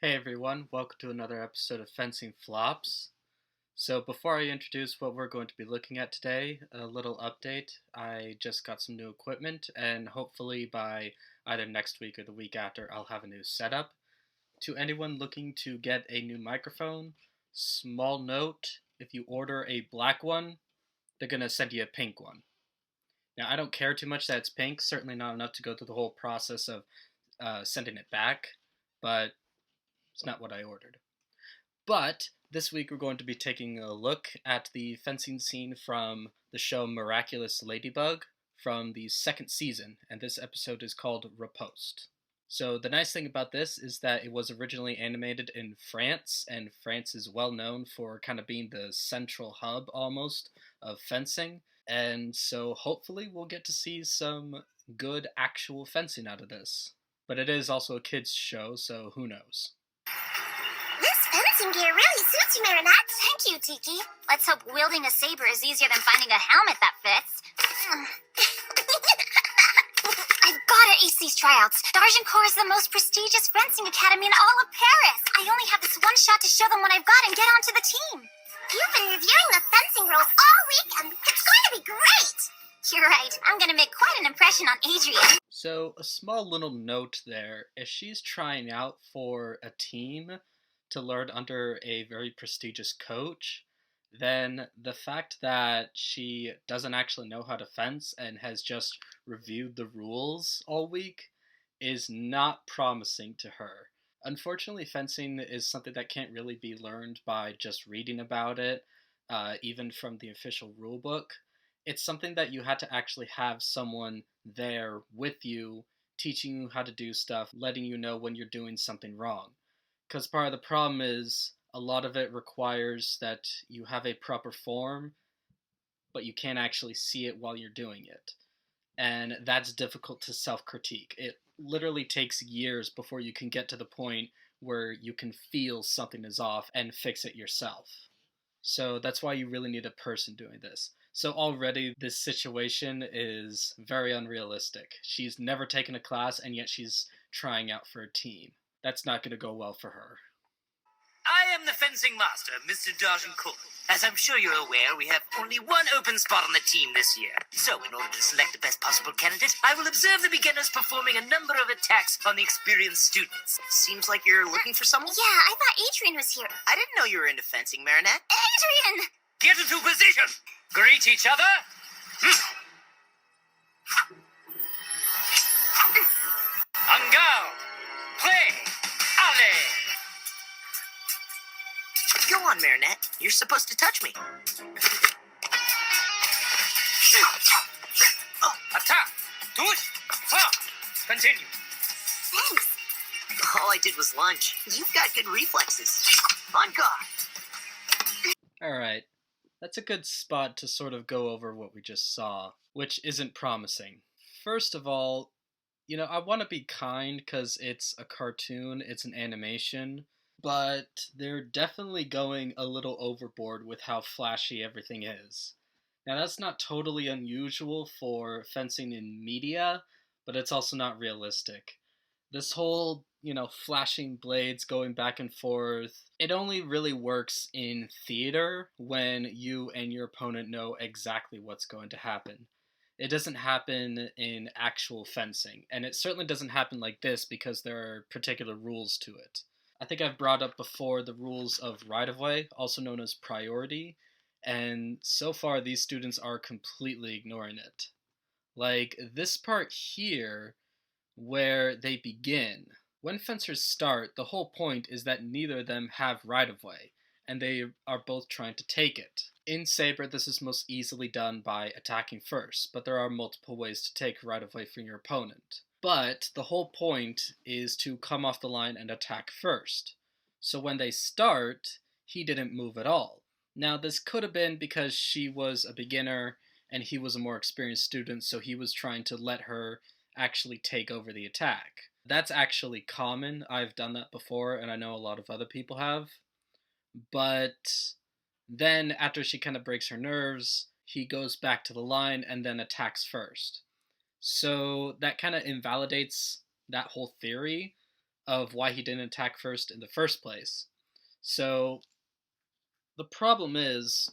Hey everyone, welcome to another episode of Fencing Flops. So before I introduce what we're going to be looking at today, a little update. I just got some new equipment and hopefully by either next week or the week after I'll have a new setup. To anyone looking to get a new microphone, small note, if you order a black one, they're going to send you a pink one. Now I don't care too much that it's pink, certainly not enough to go through the whole process of sending it back, but it's not what I ordered. But this week we're going to be taking a look at the fencing scene from the show Miraculous Ladybug from the second season, and this episode is called Riposte. So the nice thing about this is that it was originally animated in France, and France is well known for kind of being the central hub almost of fencing, and so hopefully we'll get to see some good actual fencing out of this. But it is also a kids show, so who knows. This fencing gear really suits you, Marinette. Thank you, Tiki. Let's hope wielding a saber is easier than finding a helmet that fits. I've got to ace these tryouts. D'Argencourt is the most prestigious fencing academy in all of Paris. I only have this one shot to show them what I've got and get onto the team. You've been reviewing the fencing rules all week, and it's going to be great. You're right. I'm going to make quite an impression on Adrian. So, a small little note there. If she's trying out for a team to learn under a very prestigious coach, then the fact that she doesn't actually know how to fence and has just reviewed the rules all week is not promising to her. Unfortunately, fencing is something that can't really be learned by just reading about it, even from the official rulebook. It's something that you had to actually have someone there with you, teaching you how to do stuff, letting you know when you're doing something wrong. Because part of the problem is a lot of it requires that you have a proper form, but you can't actually see it while you're doing it. And that's difficult to self-critique. It literally takes years before you can get to the point where you can feel something is off and fix it yourself. So that's why you really need a person doing this. So already this situation is very unrealistic. She's never taken a class and yet she's trying out for a team. That's not going to go well for her. I am the fencing master, Mr. D'Argencourt. As I'm sure you're aware, we have only one open spot on the team this year. So, in order to select the best possible candidate, I will observe the beginners performing a number of attacks on the experienced students. Seems like you're looking for someone? Yeah, I thought Adrian was here. I didn't know you were into fencing, Marinette. Adrian! Get into position! Greet each other! En garde! Play! Allez! Go on, Marinette. You're supposed to touch me. Oh, attack! Touche! Flop! Continue. Thanks. All I did was lunge. You've got good reflexes. On guard. Alright, that's a good spot to sort of go over what we just saw, which isn't promising. First of all, I want to be kind because it's a cartoon, it's an animation, but they're definitely going a little overboard with how flashy everything is. Now that's not totally unusual for fencing in media, but it's also not realistic. This whole, flashing blades going back and forth, it only really works in theater when you and your opponent know exactly what's going to happen. It doesn't happen in actual fencing, and it certainly doesn't happen like this because there are particular rules to it. I think I've brought up before the rules of right-of-way, also known as priority, and so far these students are completely ignoring it. Like this part here, where they begin. When fencers start, the whole point is that neither of them have right-of-way, and they are both trying to take it. In Saber, this is most easily done by attacking first, but there are multiple ways to take right-of-way from your opponent. But the whole point is to come off the line and attack first. So when they start, he didn't move at all. Now this could have been because she was a beginner and he was a more experienced student, so he was trying to let her actually take over the attack. That's actually common. I've done that before, and I know a lot of other people have. But then, after she kind of breaks her nerves, he goes back to the line and then attacks first. So that kind of invalidates that whole theory, of why he didn't attack first in the first place. So the problem is,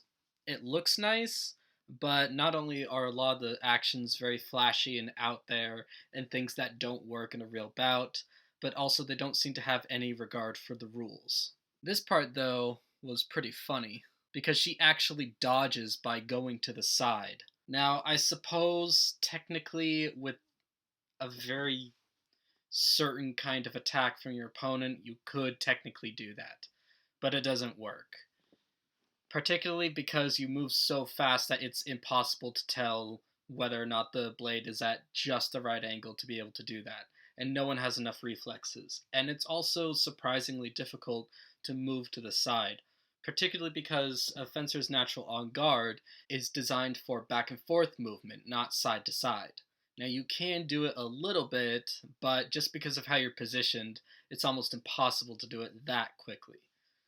it looks nice, but not only are a lot of the actions very flashy and out there and things that don't work in a real bout, but also they don't seem to have any regard for the rules. This part, though, was pretty funny, because she actually dodges by going to the side. Now, I suppose, technically, with a very certain kind of attack from your opponent, you could technically do that, but it doesn't work. Particularly because you move so fast that it's impossible to tell whether or not the blade is at just the right angle to be able to do that, and no one has enough reflexes. And it's also surprisingly difficult to move to the side, particularly because a fencer's natural on guard is designed for back and forth movement, not side to side. Now, you can do it a little bit, but just because of how you're positioned, it's almost impossible to do it that quickly.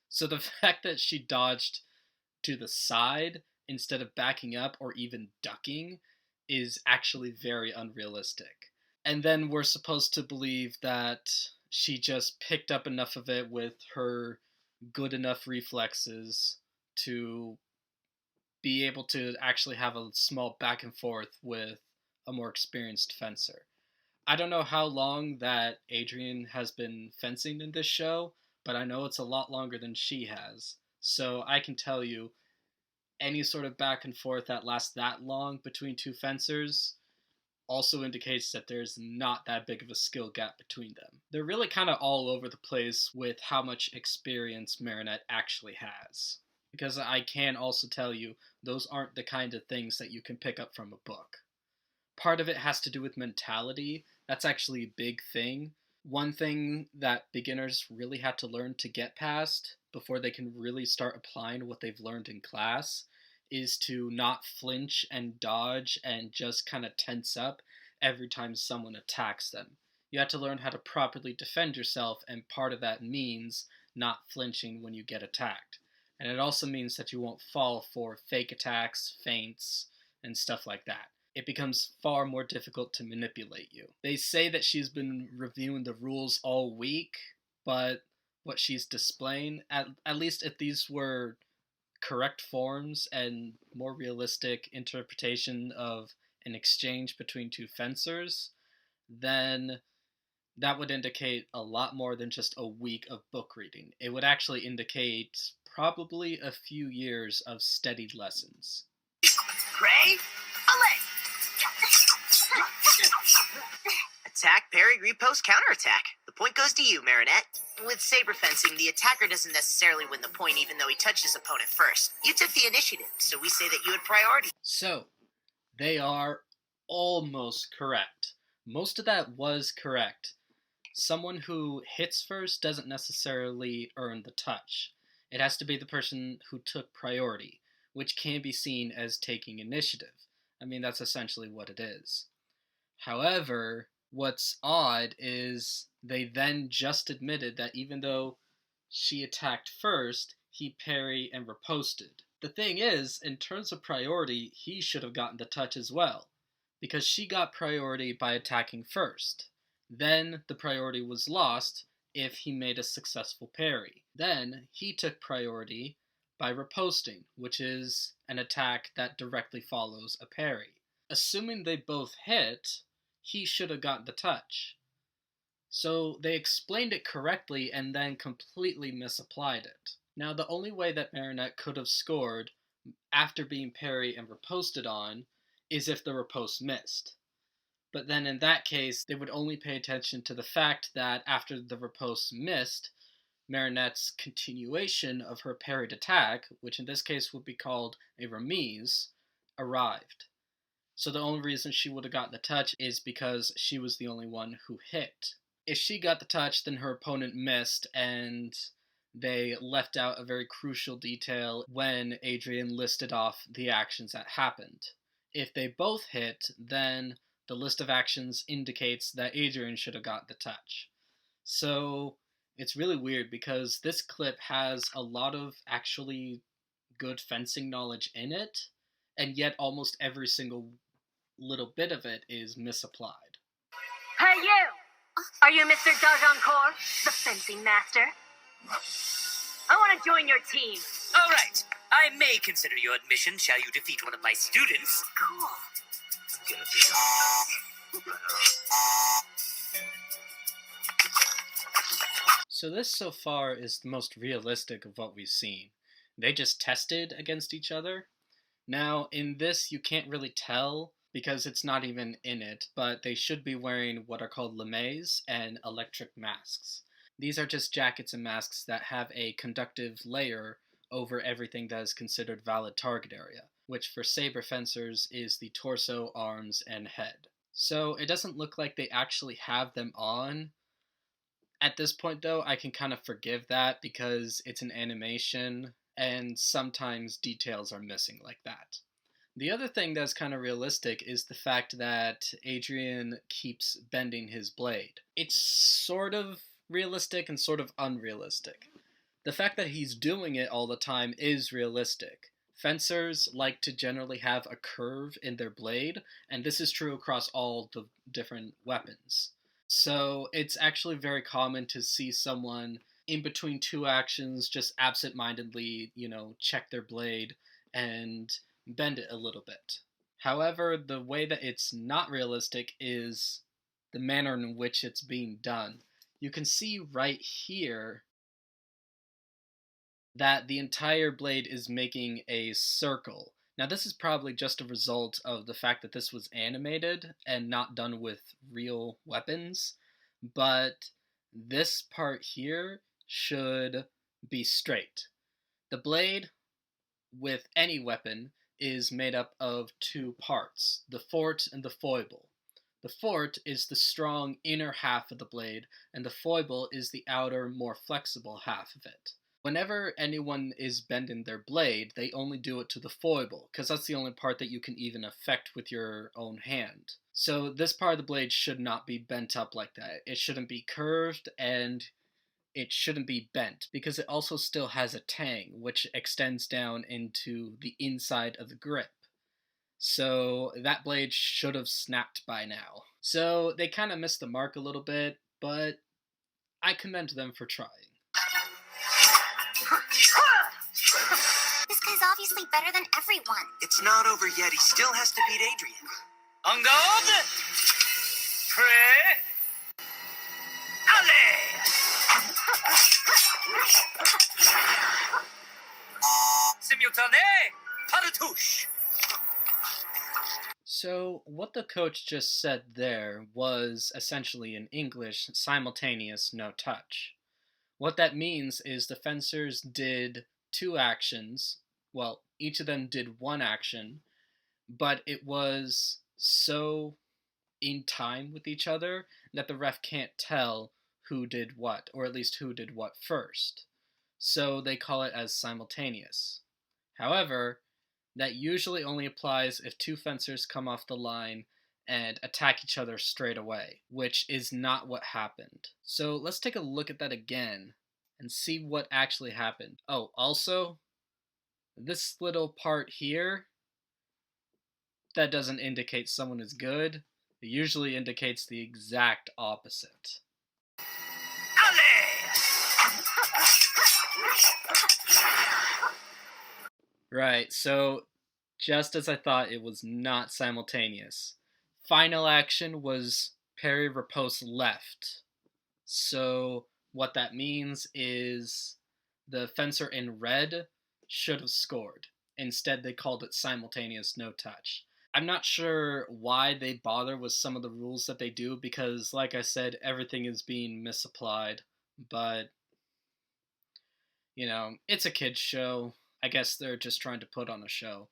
So the fact that she dodged to the side instead of backing up or even ducking is actually very unrealistic. And then we're supposed to believe that she just picked up enough of it with her good enough reflexes to be able to actually have a small back and forth with a more experienced fencer. I don't know how long that Adrian has been fencing in this show, but I know it's a lot longer than she has. So I can tell you, any sort of back and forth that lasts that long between two fencers also indicates that there's not that big of a skill gap between them. They're really kind of all over the place with how much experience Marinette actually has. Because I can also tell you, those aren't the kind of things that you can pick up from a book. Part of it has to do with mentality. That's actually a big thing. One thing that beginners really have to learn to get past before they can really start applying what they've learned in class is to not flinch and dodge and just kind of tense up every time someone attacks them. You have to learn how to properly defend yourself, and part of that means not flinching when you get attacked. And it also means that you won't fall for fake attacks, feints, and stuff like that. It becomes far more difficult to manipulate you. They say that she's been reviewing the rules all week, but what she's displaying, at least if these were correct forms and more realistic interpretation of an exchange between two fencers, then that would indicate a lot more than just a week of book reading. It would actually indicate probably a few years of studied lessons. Pray, attack, parry, riposte, counterattack. The point goes to you, Marinette. With saber fencing, the attacker doesn't necessarily win the point even though he touched his opponent first. You took the initiative, so we say that you had priority. So, they are almost correct. Most of that was correct. Someone who hits first doesn't necessarily earn the touch. It has to be the person who took priority, which can be seen as taking initiative. I mean, that's essentially what it is. However, what's odd is they then just admitted that even though she attacked first, he parried and riposted. The thing is, in terms of priority, he should have gotten the touch as well, because she got priority by attacking first. Then the priority was lost if he made a successful parry. Then he took priority by riposting, which is an attack that directly follows a parry. Assuming they both hit, he should have gotten the touch. So they explained it correctly and then completely misapplied it. Now, the only way that Marinette could have scored after being parried and riposted on is if the riposte missed. But then in that case, they would only pay attention to the fact that after the riposte missed, Marinette's continuation of her parried attack, which in this case would be called a remise, arrived. So the only reason she would have gotten the touch is because she was the only one who hit. If she got the touch, then her opponent missed, and they left out a very crucial detail when Adrian listed off the actions that happened. If they both hit, then the list of actions indicates that Adrian should have got the touch. So it's really weird because this clip has a lot of actually good fencing knowledge in it, and yet almost every single little bit of it is misapplied. Hey, you! Are you Mr. D'Agincourt, the fencing master? I want to join your team. All right. I may consider your admission. Shall you defeat one of my students? Cool. So this so far is the most realistic of what we've seen. They just tested against each other. Now, in this, you can't really tell because it's not even in it, but they should be wearing what are called lames and electric masks. These are just jackets and masks that have a conductive layer over everything that is considered valid target area, which for saber fencers is the torso, arms, and head. So it doesn't look like they actually have them on. At this point, though, I can kind of forgive that because it's an animation and sometimes details are missing like that. The other thing that's kind of realistic is the fact that Adrian keeps bending his blade. It's sort of realistic and sort of unrealistic. The fact that he's doing it all the time is realistic. Fencers like to generally have a curve in their blade, and this is true across all the different weapons. So it's actually very common to see someone in between two actions just absent-mindedly, check their blade and bend it a little bit. However, the way that it's not realistic is the manner in which it's being done. You can see right here that the entire blade is making a circle. Now this is probably just a result of the fact that this was animated and not done with real weapons, but this part here should be straight. The blade with any weapon is made up of two parts, the fort and the foible. The fort is the strong inner half of the blade, and the foible is the outer, more flexible half of it. Whenever anyone is bending their blade, they only do it to the foible, because that's the only part that you can even affect with your own hand. So this part of the blade should not be bent up like that. It shouldn't be curved, and it shouldn't be bent, because it also still has a tang, which extends down into the inside of the grip. So that blade should have snapped by now. So they kind of missed the mark a little bit, but I commend them for trying. This guy's obviously better than everyone. It's not over yet. He still has to beat Adrian. En garde! Prêt! Allez! Simultané! Pas de touche! So what the coach just said there was essentially in English simultaneous no touch. What that means is the fencers did two actions. Well, each of them did one action, but it was so in time with each other that the ref can't tell who did what, or at least who did what first. So they call it as simultaneous. However, that usually only applies if two fencers come off the line and attack each other straight away, which is not what happened. So let's take a look at that again and see what actually happened. Oh, also, this little part here, that doesn't indicate someone is good. It usually indicates the exact opposite. Right, so just as I thought, it was not simultaneous. Final action was parry riposte left. So what that means is the fencer in red should have scored. Instead, they called it simultaneous no touch. I'm not sure why they bother with some of the rules that they do because, like I said, everything is being misapplied. But, it's a kid's show. I guess they're just trying to put on a show.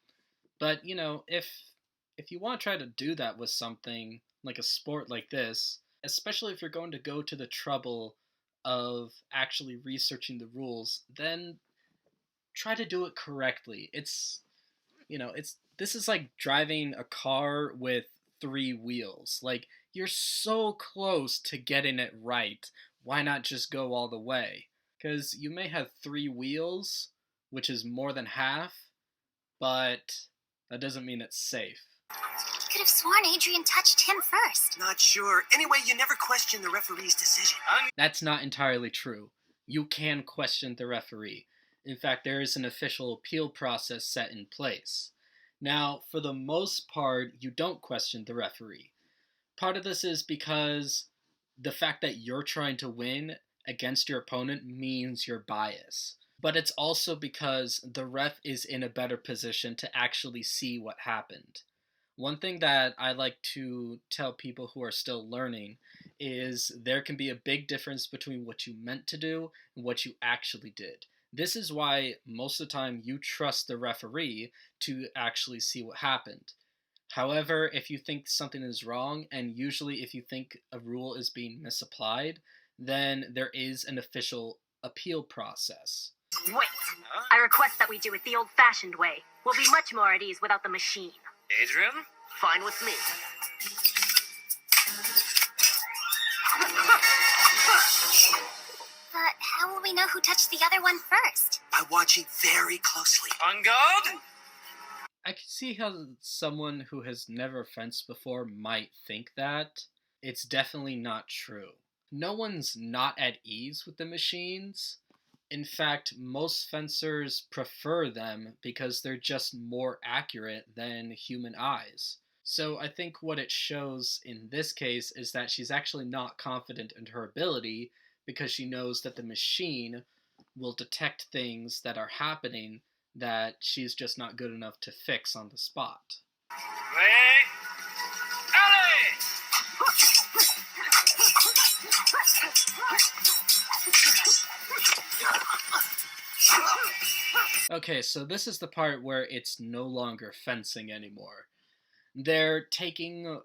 But, if you want to try to do that with something like a sport like this, especially if you're going to go to the trouble of actually researching the rules, then try to do it correctly. This is like driving a car with 3 wheels. Like, you're so close to getting it right. Why not just go all the way? Because you may have 3 wheels, which is more than half, but that doesn't mean it's safe. could have sworn Adrian touched him first. Not sure. Anyway, you never question the referee's decision. That's not entirely true. You can question the referee. In fact, there is an official appeal process set in place. Now, for the most part, you don't question the referee. Part of this is because the fact that you're trying to win against your opponent means you're biased. But it's also because the ref is in a better position to actually see what happened. One thing that I like to tell people who are still learning is there can be a big difference between what you meant to do and what you actually did. This is why most of the time you trust the referee to actually see what happened. However, if you think something is wrong, and usually if you think a rule is being misapplied, then there is an official appeal process. Wait. I request that we do it the old-fashioned way. We'll be much more at ease without the machine. Adrian? Fine with me. But how will we know who touched the other one first? By watching very closely. On guard? I can see how someone who has never fenced before might think that. It's definitely not true. No one's not at ease with the machines. In fact, most fencers prefer them because they're just more accurate than human eyes. So I think what it shows in this case is that she's actually not confident in her ability because she knows that the machine will detect things that are happening that she's just not good enough to fix on the spot. Ray? Ellie! Okay, so this is the part where it's no longer fencing anymore. They're taking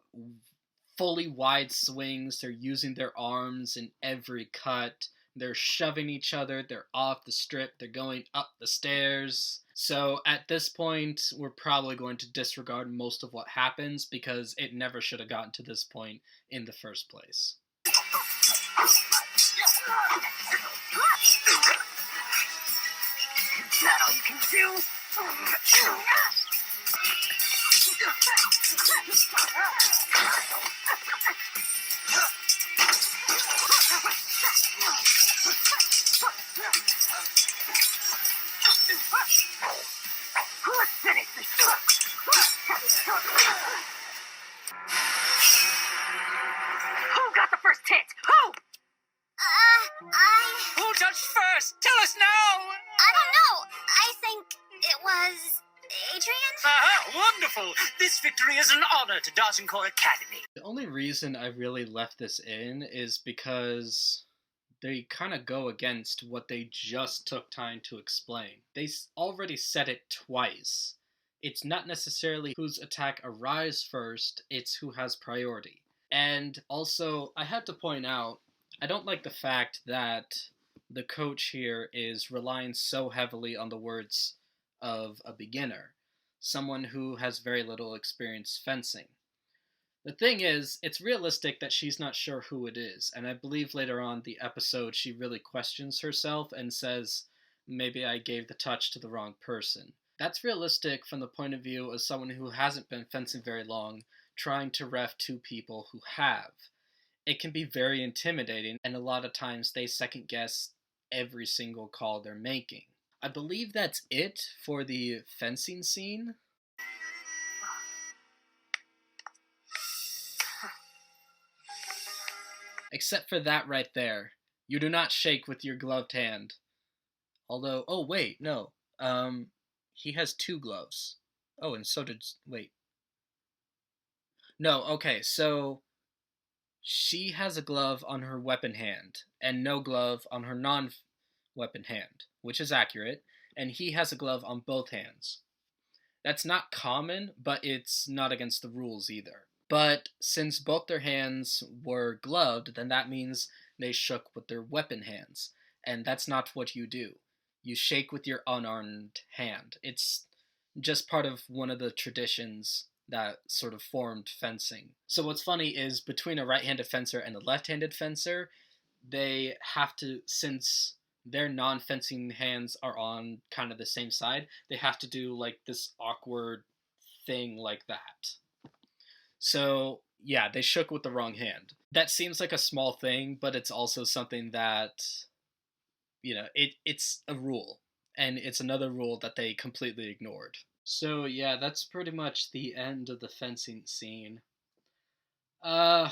fully wide swings, they're using their arms in every cut, they're shoving each other, they're off the strip, they're going up the stairs. So at this point, we're probably going to disregard most of what happens because it never should have gotten to this point in the first place. Is that all you can do? Let's finish this. Who got the first hit? Who? Who touched first? Tell us now! I don't know. I think it was Adrian? Aha, wonderful! This victory is an honor to Darzencore Academy. The only reason I really left this in is because they kind of go against what they just took time to explain. They already said it twice. It's not necessarily whose attack arrives first, it's who has priority. And also, I had to point out, I don't like the fact that the coach here is relying so heavily on the words of a beginner, someone who has very little experience fencing. The thing is, it's realistic that she's not sure who it is, and I believe later on the episode she really questions herself and says, maybe I gave the touch to the wrong person. That's realistic from the point of view of someone who hasn't been fencing very long, trying to ref two people who have. It can be very intimidating, and a lot of times they second guess every single call they're making. I believe that's it for the fencing scene. Except for that right there. You do not shake with your gloved hand. Although, oh wait, no. He has two gloves. Oh, and so did, wait. No, okay, so she has a glove on her weapon hand, and no glove on her non-weapon hand, which is accurate, and he has a glove on both hands. That's not common, but it's not against the rules either. But since both their hands were gloved, then that means they shook with their weapon hands, and that's not what you do. You shake with your unarmed hand. It's just part of one of the traditions that sort of formed fencing. So what's funny is between a right-handed fencer and a left-handed fencer, they have to, since their non-fencing hands are on kind of the same side, they have to do like this awkward thing like that. So, yeah, they shook with the wrong hand. That seems like a small thing, but it's also something that, it's a rule. And it's another rule that they completely ignored. So, yeah, that's pretty much the end of the fencing scene. Uh,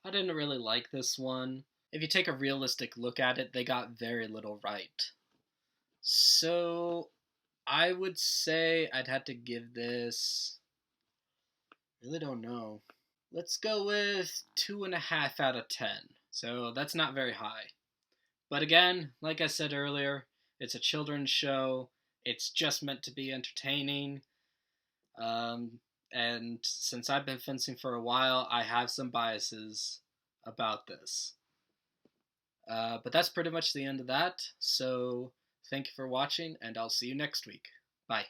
I didn't really like this one. If you take a realistic look at it, they got very little right. So, I would say I'd have to give this. Really don't know. Let's go with 2.5 out of 10. So that's not very high. But again, like I said earlier, it's a children's show. It's just meant to be entertaining. And since I've been fencing for a while, I have some biases about this. But that's pretty much the end of that. So thank you for watching, and I'll see you next week. Bye.